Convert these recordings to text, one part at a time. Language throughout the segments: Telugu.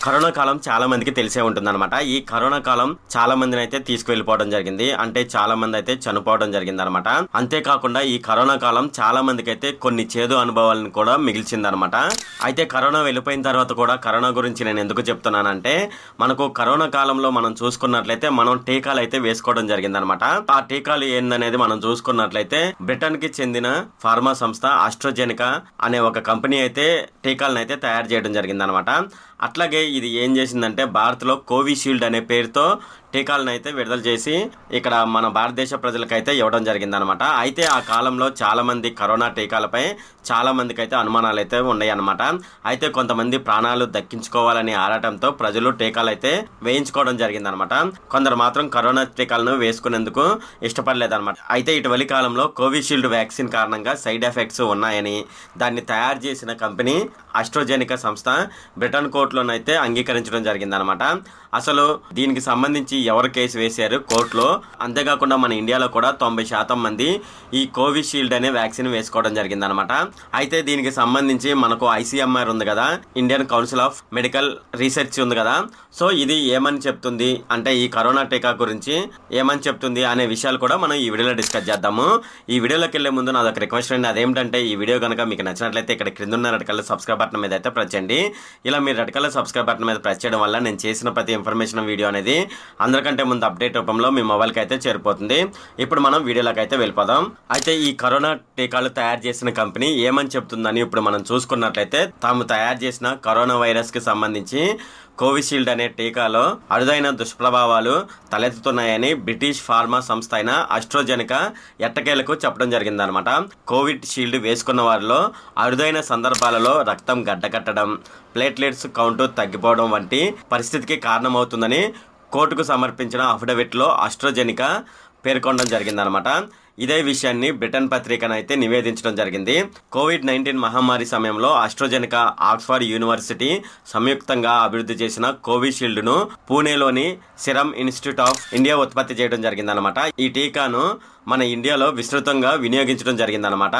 కరోనా కాలం చాలా మందికి తెలిసే ఉంటుందన్నమాట. ఈ కరోనా కాలం చాలా మందిని అయితే తీసుకువెళ్ళిపోవడం జరిగింది. అంటే చాలా మంది అయితే చనిపోవడం జరిగింది అనమాట. అంతేకాకుండా ఈ కరోనా కాలం చాలా మందికి అయితే కొన్ని చేదు అనుభవాలను కూడా మిగిల్చిందనమాట. అయితే కరోనా వెళ్ళిపోయిన తర్వాత కూడా కరోనా గురించి నేను ఎందుకు చెప్తున్నానంటే, మనకు కరోనా కాలంలో మనం చూసుకున్నట్లయితే మనం టీకాలు అయితే వేసుకోవడం జరిగిందనమాట. ఆ టీకాలు ఏందనేది మనం చూసుకున్నట్లయితే బ్రిటన్ కి చెందిన ఫార్మా సంస్థ ఆస్ట్రాజెనికా అనే ఒక కంపెనీ అయితే టీకాలను అయితే తయారు చేయడం జరిగిందనమాట. అట్లాగే ఇది ఏం చేసిందంటే భారత్లో కోవిషీల్డ్ అనే పేరుతో టీకాలను అయితే విడుదల చేసి ఇక్కడ మన భారతదేశ ప్రజలకైతే ఇవ్వడం జరిగిందనమాట. అయితే ఆ కాలంలో చాలా మంది కరోనా టీకాలపై చాలా మందికి అయితే అనుమానాలు అయితే ఉన్నాయి అనమాట. అయితే కొంతమంది ప్రాణాలు దక్కించుకోవాలని ఆరాటంతో ప్రజలు టీకాలు అయితే వేయించుకోవడం జరిగిందనమాట. కొందరు మాత్రం కరోనా టీకాలను వేసుకునేందుకు ఇష్టపడలేదన్నమాట. అయితే ఇటీవలి కాలంలో కోవిషీల్డ్ వ్యాక్సిన్ కారణంగా సైడ్ ఎఫెక్ట్స్ ఉన్నాయని దాన్ని తయారు చేసిన కంపెనీ ఆస్ట్రాజెనికా సంస్థ బ్రిటన్ కోర్టులోనైతే అంగీకరించడం జరిగిందనమాట. అసలు దీనికి సంబంధించి ఎవరు కేసు వేశారు కోర్టులో, అంతేకాకుండా మన ఇండియాలో కూడా 90% మంది ఈ కోవిషీల్డ్ అనే వ్యాక్సిన్ వేసుకోవడం జరిగిందనమాట. అయితే దీనికి సంబంధించి మనకు ICMR ఉంది కదా, Indian council of medical research ఉంది కదా. సో ఇది ఏమని చెప్తుంది అంటే ఈ కరోనా టీకా గురించి ఏమని చెప్తుంది అనే విషయాలు కూడా మనం ఈ వీడియోలో డిస్కస్ చేద్దాము. ఈ వీడియోలోకి వెళ్లే ముందు నాదొక రిక్వెస్ట్ అండి. అదేమిటంటే ఈ వీడియో కనుక మీకు నచ్చినట్లయితే ఇక్కడ క్రింద ఉన్న రెడ్ కలర్ సబ్స్క్రైబ్ బటన్ మీద అయితే ప్రెస్ చేయండి. ఇలా మీరు రెడ్ కలర్ సబ్స్క్రైబ్ బటన్ మీద ప్రెస్ చేయడం వల్ల నేను చేసిన ప్రతి ఇన్ఫర్మేషన్ వీడియో అనేది అందరికంటే ముందు అప్డేట్ రూపంలో మీ మొబైల్కి అయితే చేరిపోతుంది. ఇప్పుడు మనం వీడియోలోకి అయితే వెళ్ళిపోదాం. అయితే ఈ కరోనా టీకాలు తయారు చేసిన కంపెనీ ఏమని చెప్తుందని ఇప్పుడు మనం చూసుకున్నట్లయితే, తాము తయారు చేసిన కరోనా వైరస్ కి సంబంధించి కోవిషీల్డ్ అనే టీకాలో అరుదైన దుష్ప్రభావాలు తలెత్తుతున్నాయని బ్రిటిష్ ఫార్మా సంస్థ అయిన ఆస్ట్రాజెనికా ఎట్టకేలకు చెప్పడం జరిగిందనమాట. కోవిడ్ షీల్డ్ వేసుకున్న వారిలో అరుదైన సందర్భాలలో రక్తం గడ్డకట్టడం, ప్లేట్లెట్స్ కౌంట్ తగ్గిపోవడం వంటి పరిస్థితికి కారణమవుతుందని కోర్టుకు సమర్పించిన అఫిడవిట్లో ఆస్ట్రాజెనికా పేర్కొనడం జరిగిందనమాట. ఇదే విషయాన్ని బ్రిటన్ పత్రికనైతే నివేదించడం జరిగింది. COVID-19 మహమ్మారి సమయంలో ఆస్ట్రాజెనికా, ఆక్స్ఫర్డ్ యూనివర్సిటీ సంయుక్తంగా అభివృద్ధి చేసిన కోవిషీల్డ్ ను పూణేలోని సిరమ్ ఇన్స్టిట్యూట్ ఆఫ్ ఇండియా ఉత్పత్తి చేయడం జరిగిందనమాట. ఈ టీకాను మన ఇండియాలో విస్తృతంగా వినియోగించడం జరిగిందనమాట.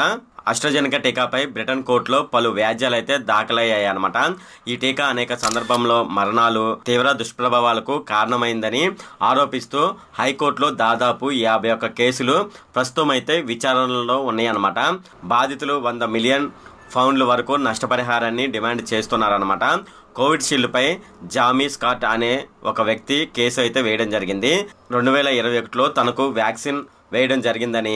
ఆస్ట్రాజెనికా టీకాపై బ్రిటన్ కోర్టులో పలు వ్యాజ్యాలు అయితే దాఖలయ్యాయి అనమాట. ఈ టీకా అనేక సందర్భంలో మరణాలు, తీవ్ర దుష్ప్రభావాలకు కారణమైందని ఆరోపిస్తూ హైకోర్టులో దాదాపు 51 కేసులు ప్రస్తుతం అయితే విచారణలో ఉన్నాయన్నమాట. బాధితులు 100 మిలియన్ పౌండ్ల వరకు నష్టపరిహారాన్ని డిమాండ్ చేస్తున్నారన్నమాట. కోవిషీల్డ్ పై జామీ స్కాట్ అనే ఒక వ్యక్తి కేసు అయితే వేయడం జరిగింది. 2021లో తనకు వ్యాక్సిన్ వేయడం జరిగిందని,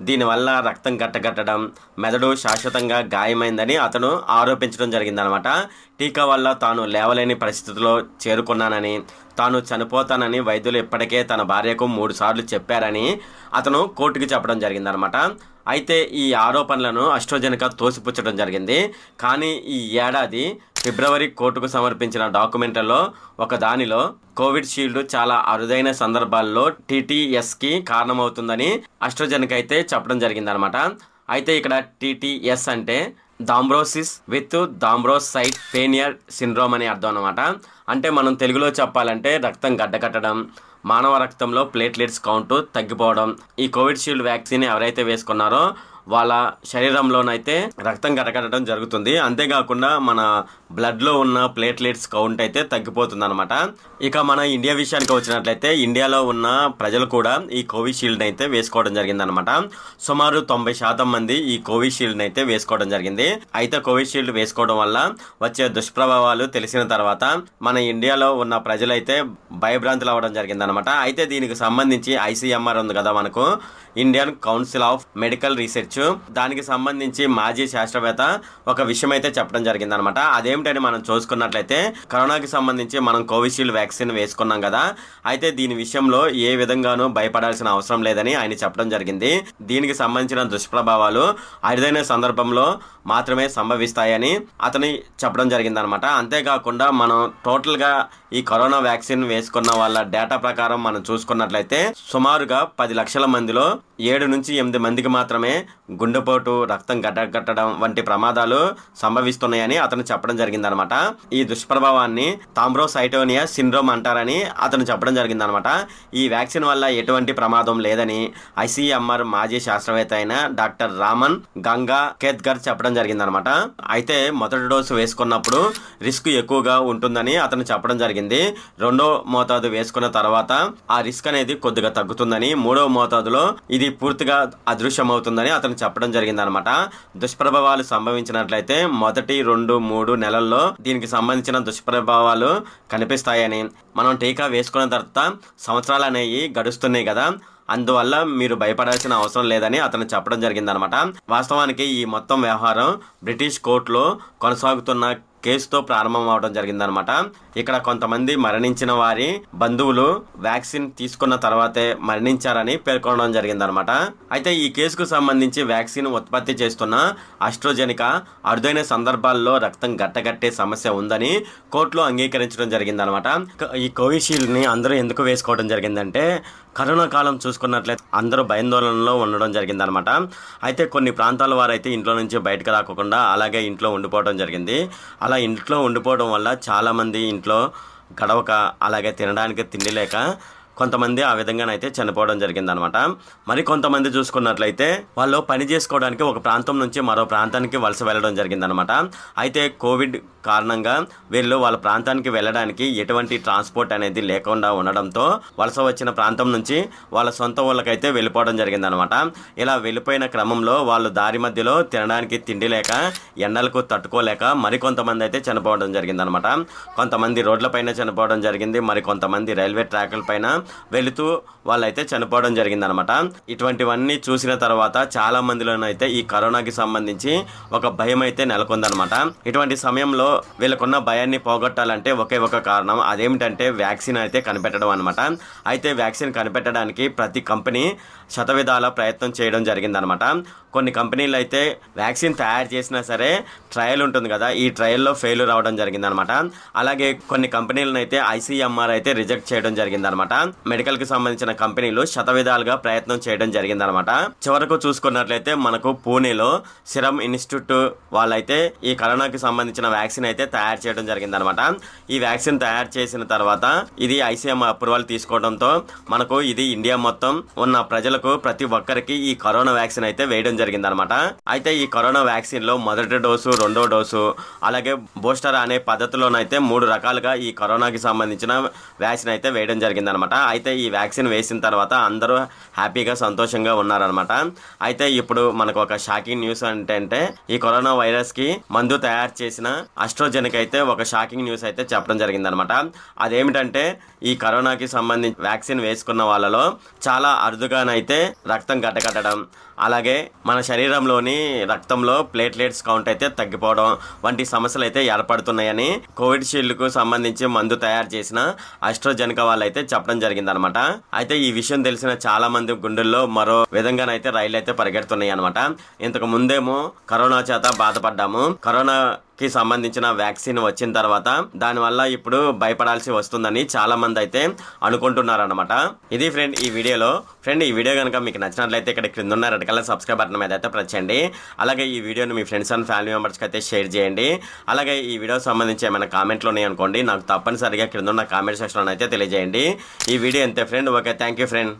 దీనివల్ల రక్తం గట్టగట్టడం, మెదడు శాశ్వతంగా గాయమైందని అతను ఆరోపించడం జరిగిందనమాట. టీకా వల్ల తాను లేవలేని పరిస్థితిలో చేరుకున్నానని, తాను చనిపోతానని వైద్యులు ఇప్పటికే తన భార్యకు 3 సార్లు చెప్పారని అతను కోర్టుకి చెప్పడం జరిగిందనమాట. అయితే ఈ ఆరోపణలను ఆస్ట్రాజెనికా తోసిపుచ్చడం జరిగింది. కానీ ఈ ఏడాది ఫిబ్రవరి కోర్టుకు సమర్పించిన డాక్యుమెంట్లలో ఒక దానిలో కోవిడ్ షీల్డ్ చాలా అరుదైన సందర్భాల్లో TTS కి కారణమవుతుందని ఆస్ట్రాజెనికా అయితే చెప్పడం జరిగిందనమాట. అయితే ఇక్కడ TTS అంటే థ్రాంబోసిస్ విత్ థ్రాంబోసైటోపెనియా సిండ్రోమ్ అని అర్థం అనమాట. అంటే మనం తెలుగులో చెప్పాలంటే రక్తం గడ్డకట్టడం, మానవ రక్తంలో ప్లేట్లెట్స్ కౌంట్ తగ్గిపోవడం. ఈ కోవిషీల్డ్ వ్యాక్సిన్ ఎవరైతే వేసుకున్నారో వాళ్ళ శరీరంలోనైతే రక్తం గడ్డకట్టడం జరుగుతుంది. అంతేకాకుండా మన బ్లడ్ లో ఉన్న ప్లేట్లెట్స్ కౌంట్ అయితే తగ్గిపోతుంది అనమాట. ఇక మన ఇండియా విషయానికి వచ్చినట్లయితే ఇండియాలో ఉన్న ప్రజలు కూడా ఈ కోవిషీల్డ్ అయితే వేసుకోవడం జరిగింది అనమాట. సుమారు 90% మంది ఈ కోవిషీల్డ్ అయితే వేసుకోవడం జరిగింది. అయితే కోవిషీల్డ్ వేసుకోవడం వల్ల వచ్చే దుష్ప్రభావాలు తెలిసిన తర్వాత మన ఇండియాలో ఉన్న ప్రజలైతే భయభ్రాంతులు అవ్వడం జరిగింది అనమాట. అయితే దీనికి సంబంధించి ICMR ఉంది కదా మనకు, Indian council of medical research, దానికి సంబంధించి మాజీ శాస్త్రవేత్త ఒక విషయం అయితే చెప్పడం జరిగింది అనమాట. అదేమిటని మనం చూసుకున్నట్లయితే, కరోనాకి సంబంధించి మనం కోవిషీల్డ్ వ్యాక్సిన్ వేసుకున్నాం కదా, అయితే దీని విషయంలో ఏ విధంగానూ భయపడాల్సిన అవసరం లేదని ఆయన చెప్పడం జరిగింది. దీనికి సంబంధించిన దుష్ప్రభావాలు అరుదైన సందర్భంలో మాత్రమే సంభవిస్తాయని అతని చెప్పడం జరిగింది అనమాట. అంతేకాకుండా మనం టోటల్ గా ఈ కరోనా వ్యాక్సిన్ వేసుకున్న వాళ్ళ డేటా ప్రకారం మనం చూసుకున్నట్లయితే సుమారుగా 10 లక్షల మందిలో 7 నుంచి 8 మందికి మాత్రమే గుండెపోటు, రక్తం గడ్డకట్టడం వంటి ప్రమాదాలు సంభవిస్తున్నాయని అతను చెప్పడం జరిగిందనమాట. ఈ దుష్ప్రభావాన్ని థ్రాంబోసైటోనియా సిండ్రోమ్ అంటారని అతను చెప్పడం జరిగిందనమాట. ఈ వ్యాక్సిన్ వల్ల ఎటువంటి ప్రమాదం లేదని ఐసీఎంఆర్ మాజీ శాస్త్రవేత్త అయిన డాక్టర్ రామన్ గంగా కేత్కర్ చెప్పడం జరిగిందనమాట. అయితే మొదటి డోసు వేసుకున్నప్పుడు రిస్క్ ఎక్కువగా ఉంటుందని అతను చెప్పడం జరిగింది. రెండో మోతాదు వేసుకున్న తర్వాత ఆ రిస్క్ అనేది కొద్దిగా తగ్గుతుందని, మూడవ మోతాదులో ఇది పూర్తిగా అదృశ్యమవుతుందని అతను చెప్పడం జరిగిందనమాట. దుష్ప్రభావాలు సంభవించినట్లయితే మొదటి 2-3 నెలల్లో దీనికి సంబంధించిన దుష్ప్రభావాలు కనిపిస్తాయని, మనం టీకా వేసుకున్న తర్వాత సంవత్సరాలు అనేవి గడుస్తున్నాయి కదా, అందువల్ల మీరు భయపడాల్సిన అవసరం లేదని అతను చెప్పడం జరిగిందనమాట. వాస్తవానికి ఈ మొత్తం వ్యవహారం బ్రిటిష్ కోర్టులో కొనసాగుతున్న కేసుతో ప్రారంభం అవడం జరిగిందనమాట. ఇక్కడ కొంతమంది మరణించిన వారి బంధువులు వ్యాక్సిన్ తీసుకున్న తర్వాతే మరణించారని పేర్కొనడం జరిగిందనమాట. అయితే ఈ కేసుకు సంబంధించి వ్యాక్సిన్ ఉత్పత్తి చేస్తున్న ఆస్ట్రాజెనికా అరుదైన సందర్భాల్లో రక్తం గట్టగట్టే సమస్య ఉందని కోర్టులో అంగీకరించడం జరిగిందనమాట. ఈ కోవిషీల్డ్ ని అందరూ ఎందుకు వేసుకోవడం జరిగిందంటే, కరోనా కాలం చూసుకున్నట్లయితే అందరూ భయాందోళనలో ఉండడం జరిగిందనమాట. అయితే కొన్ని ప్రాంతాల వారైతే ఇంట్లో నుంచి బయటకు రాకుండా అలాగే ఇంట్లో ఉండిపోవడం జరిగింది. అలా ఇంట్లో ఉండిపోవడం వల్ల చాలా మంది ఇంట్లో గడవక, అలాగే తినడానికి తిండి లేక కొంతమంది ఆ విధంగానైతే చనిపోవడం జరిగిందనమాట. మరి కొంతమంది చూసుకున్నట్లయితే వాళ్ళు పని చేసుకోవడానికి ఒక ప్రాంతం నుంచి మరో ప్రాంతానికి వలస వెళ్ళడం జరిగిందనమాట. అయితే కోవిడ్ కారణంగా వీళ్ళు వాళ్ళ ప్రాంతానికి వెళ్ళడానికి ఎటువంటి ట్రాన్స్పోర్ట్ అనేది లేకుండా ఉండడంతో వలస వచ్చిన ప్రాంతం నుంచి వాళ్ళ సొంత ఊళ్ళకైతే వెళ్ళిపోవడం జరిగిందనమాట. ఇలా వెళ్ళిపోయిన క్రమంలో వాళ్ళు దారి మధ్యలో తినడానికి తిండి లేక, ఎండలకు తట్టుకోలేక మరికొంతమంది అయితే చనిపోవడం జరిగిందనమాట. కొంతమంది రోడ్లపైన చనిపోవడం జరిగింది, మరి కొంతమంది రైల్వే ట్రాకుల పైన వెళుతూ వాళ్ళైతే చనిపోవడం జరిగిందనమాట. ఇటువంటివన్నీ చూసిన తర్వాత చాలా మందిలోనైతే ఈ కరోనాకి సంబంధించి ఒక భయం అయితే నెలకొందనమాట. ఇటువంటి సమయంలో వీళ్ళకున్న భయాన్ని పోగొట్టాలంటే ఒకే ఒక కారణం, అదేమిటంటే వ్యాక్సిన్ అయితే కనిపెట్టడం అనమాట. అయితే వ్యాక్సిన్ కనిపెట్టడానికి ప్రతి కంపెనీ శతవిధాల ప్రయత్నం చేయడం జరిగిందనమాట. కొన్ని కంపెనీలు అయితే వ్యాక్సిన్ తయారు చేసినా సరే ట్రయల్ ఉంటుంది కదా, ఈ ట్రయల్లో ఫెయిల్యూర్ అవడం జరిగిందనమాట. అలాగే కొన్ని కంపెనీలను అయితే ఐసీఎంఆర్ అయితే రిజెక్ట్ చేయడం జరిగిందనమాట. మెడికల్ కి సంబంధించిన కంపెనీలు శతవిధాలుగా ప్రయత్నం చేయడం జరిగిందనమాట. చివరకు చూసుకున్నట్లయితే మనకు పూణేలో సిరం ఇన్స్టిట్యూట్ వాళ్ళైతే ఈ కరోనాకి సంబంధించిన వ్యాక్సిన్ అయితే తయారు చేయడం జరిగిందనమాట. ఈ వ్యాక్సిన్ తయారు చేసిన తర్వాత ఇది ఐసీఎంఆర్ అప్రూవల్ తీసుకోవడంతో మనకు ఇది ఇండియా మొత్తం ఉన్న ప్రజలకు, ప్రతి ఒక్కరికి ఈ కరోనా వ్యాక్సిన్ అయితే వేయడం జరిగిందనమాట. అయితే ఈ కరోనా వ్యాక్సిన్ లో మొదటి డోసు, రెండో డోసు, అలాగే బూస్టర్ అనే పద్ధతిలోనైతే 3 రకాలుగా ఈ కరోనాకి సంబంధించిన వ్యాక్సిన్ అయితే వేయడం జరిగిందనమాట. అయితే ఈ వ్యాక్సిన్ వేసిన తర్వాత అందరూ హ్యాపీగా, సంతోషంగా ఉన్నారనమాట. అయితే ఇప్పుడు మనకు ఒక షాకింగ్ న్యూస్ అంటే ఈ కరోనా వైరస్ కి మందు తయారు చేసిన ఆస్ట్రాజెనికా అయితే ఒక షాకింగ్ న్యూస్ అయితే చెప్పడం జరిగిందనమాట. అదేమిటంటే ఈ కరోనాకి సంబంధించి వ్యాక్సిన్ వేసుకున్న వాళ్ళలో చాలా అరుదుగానైతే రక్తం గడ్డకట్టడం, అలాగే మన శరీరంలోని రక్తంలో ప్లేట్లెట్స్ కౌంట్ అయితే తగ్గిపోవడం వంటి సమస్యలు అయితే ఏర్పడుతున్నాయని కోవిషీల్డ్ కు సంబంధించి మందు తయారు చేసిన ఆస్ట్రాజెనికా వాళ్ళైతే చెప్పడం జరిగిందనమాట. అయితే ఈ విషయం తెలిసిన చాలా మంది గుండెల్లో మరో విధంగానైతే రైళ్లు అయితే పరిగెడుతున్నాయి అనమాట. ఇంతకు ముందేమో కరోనా చేత బాధపడ్డాము, కరోనా కి సంబంధించిన వ్యాక్సిన్ వచ్చిన తర్వాత దానివల్ల ఇప్పుడు భయపడాల్సి వస్తుందని చాలా మంది అయితే అనుకుంటున్నారనమాట. ఇది ఫ్రెండ్ ఈ వీడియోలో. ఫ్రెండ్ ఈ వీడియో కనుక మీకు నచ్చినట్లయితే ఇక్కడ క్రింద ఉన్న రెడ్ కలర్ సబ్స్క్రైబ్ బటన్ మీద అయితే ప్రెస్ చేయండి. అలాగే ఈ వీడియోని మీ ఫ్రెండ్స్ అండ్ ఫ్యామిలీ మెంబర్స్కి అయితే షేర్ చేయండి. అలాగే ఈ వీడియో సంబంధించి ఏమైనా కామెంట్లు ఉన్నాయి అనుకోండి, నాకు తప్పనిసరిగా క్రింద ఉన్న కామెంట్ సెక్షన్లో అయితే తెలియజేయండి. ఈ వీడియో అంతే friend. Okay, thank you friend.